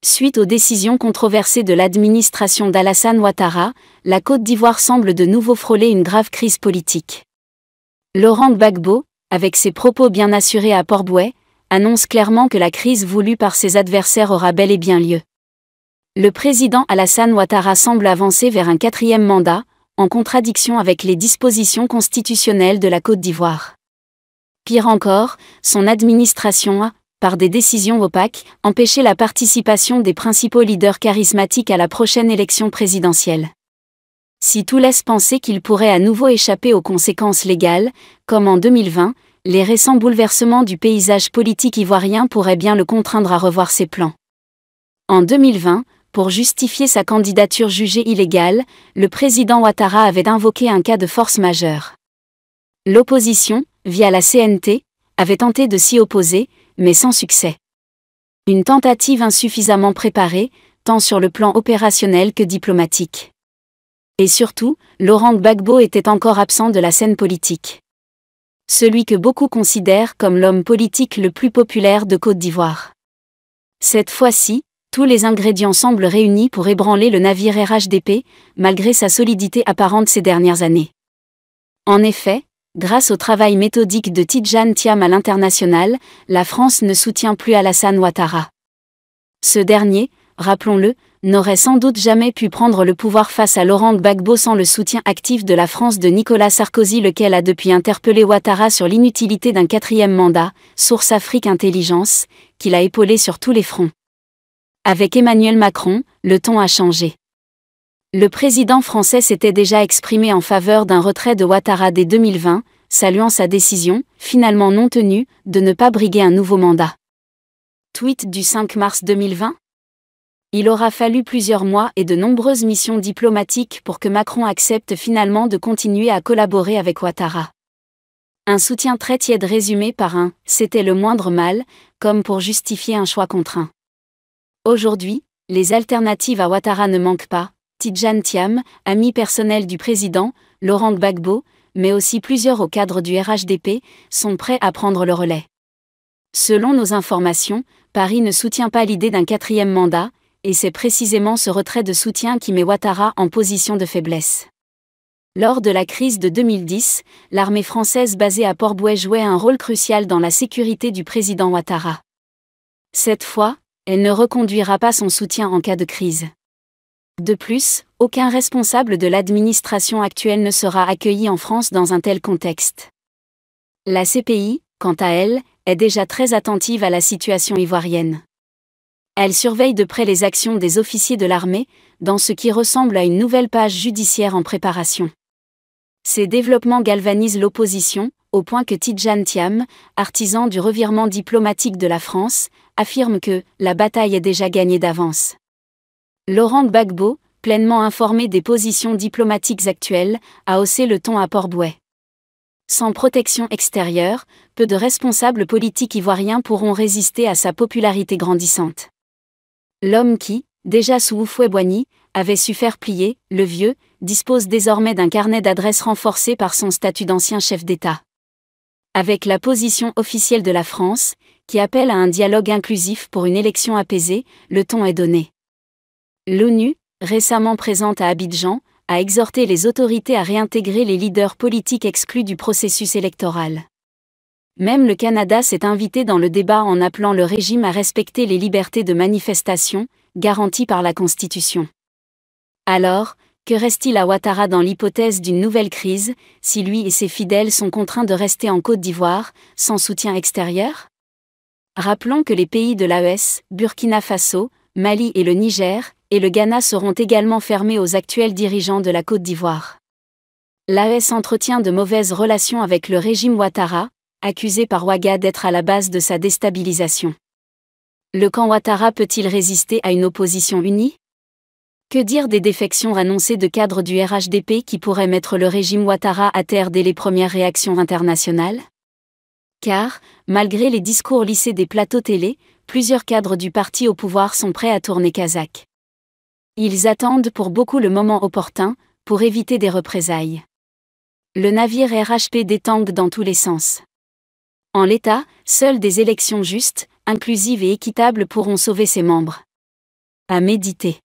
Suite aux décisions controversées de l'administration d'Alassane Ouattara, la Côte d'Ivoire semble de nouveau frôler une grave crise politique. Laurent Gbagbo, avec ses propos bien assurés à Port-Bouët, annonce clairement que la crise voulue par ses adversaires aura bel et bien lieu. Le président Alassane Ouattara semble avancer vers un 4e mandat, en contradiction avec les dispositions constitutionnelles de la Côte d'Ivoire. Pire encore, son administration a, par des décisions opaques, empêché la participation des principaux leaders charismatiques à la prochaine élection présidentielle. Si tout laisse penser qu'il pourrait à nouveau échapper aux conséquences légales, comme en 2020, les récents bouleversements du paysage politique ivoirien pourraient bien le contraindre à revoir ses plans. En 2020, pour justifier sa candidature jugée illégale, le président Ouattara avait invoqué un cas de force majeure. L'opposition, via la CNT, avait tenté de s'y opposer, mais sans succès. Une tentative insuffisamment préparée, tant sur le plan opérationnel que diplomatique. Et surtout, Laurent Gbagbo était encore absent de la scène politique. Celui que beaucoup considèrent comme l'homme politique le plus populaire de Côte d'Ivoire. Cette fois-ci, tous les ingrédients semblent réunis pour ébranler le navire RHDP, malgré sa solidité apparente ces dernières années. En effet, grâce au travail méthodique de Tidjane Thiam à l'international, la France ne soutient plus Alassane Ouattara. Ce dernier, rappelons-le, n'aurait sans doute jamais pu prendre le pouvoir face à Laurent Gbagbo sans le soutien actif de la France de Nicolas Sarkozy, lequel a depuis interpellé Ouattara sur l'inutilité d'un 4e mandat, source Afrique Intelligence, qu'il a épaulé sur tous les fronts. Avec Emmanuel Macron, le ton a changé. Le président français s'était déjà exprimé en faveur d'un retrait de Ouattara dès 2020, saluant sa décision, finalement non tenue, de ne pas briguer un nouveau mandat. Tweet du 5 mars 2020 ? Il aura fallu plusieurs mois et de nombreuses missions diplomatiques pour que Macron accepte finalement de continuer à collaborer avec Ouattara. Un soutien très tiède résumé par un « c'était le moindre mal », comme pour justifier un choix contraint. Aujourd'hui, les alternatives à Ouattara ne manquent pas. Tidjane Thiam, ami personnel du président, Laurent Gbagbo, mais aussi plusieurs hauts cadres du RHDP, sont prêts à prendre le relais. Selon nos informations, Paris ne soutient pas l'idée d'un 4e mandat, et c'est précisément ce retrait de soutien qui met Ouattara en position de faiblesse. Lors de la crise de 2010, l'armée française basée à Port-Bouët jouait un rôle crucial dans la sécurité du président Ouattara. Cette fois, elle ne reconduira pas son soutien en cas de crise. De plus, aucun responsable de l'administration actuelle ne sera accueilli en France dans un tel contexte. La CPI, quant à elle, est déjà très attentive à la situation ivoirienne. Elle surveille de près les actions des officiers de l'armée, dans ce qui ressemble à une nouvelle page judiciaire en préparation. Ces développements galvanisent l'opposition, au point que Tidjane Thiam, artisan du revirement diplomatique de la France, affirme que « la bataille est déjà gagnée d'avance ». Laurent Gbagbo, pleinement informé des positions diplomatiques actuelles, a haussé le ton à Port-Bouët. Sans protection extérieure, peu de responsables politiques ivoiriens pourront résister à sa popularité grandissante. L'homme qui, déjà sous Houphouët-Boigny, avait su faire plier, le vieux, dispose désormais d'un carnet d'adresses renforcé par son statut d'ancien chef d'État. Avec la position officielle de la France, qui appelle à un dialogue inclusif pour une élection apaisée, le ton est donné. L'ONU, récemment présente à Abidjan, a exhorté les autorités à réintégrer les leaders politiques exclus du processus électoral. Même le Canada s'est invité dans le débat en appelant le régime à respecter les libertés de manifestation, garanties par la Constitution. Alors, que reste-t-il à Ouattara dans l'hypothèse d'une nouvelle crise, si lui et ses fidèles sont contraints de rester en Côte d'Ivoire, sans soutien extérieur ? Rappelons que les pays de l'AES, Burkina Faso, Mali et le Niger, et le Ghana seront également fermés aux actuels dirigeants de la Côte d'Ivoire. L'AES entretient de mauvaises relations avec le régime Ouattara, accusé par Ouaga d'être à la base de sa déstabilisation. Le camp Ouattara peut-il résister à une opposition unie ? Que dire des défections annoncées de cadres du RHDP qui pourraient mettre le régime Ouattara à terre dès les premières réactions internationales ? Car, malgré les discours lissés des plateaux télé, plusieurs cadres du parti au pouvoir sont prêts à tourner kazakh. Ils attendent pour beaucoup le moment opportun, pour éviter des représailles. Le navire RHP tangue dans tous les sens. En l'état, seules des élections justes, inclusives et équitables pourront sauver ses membres. À méditer.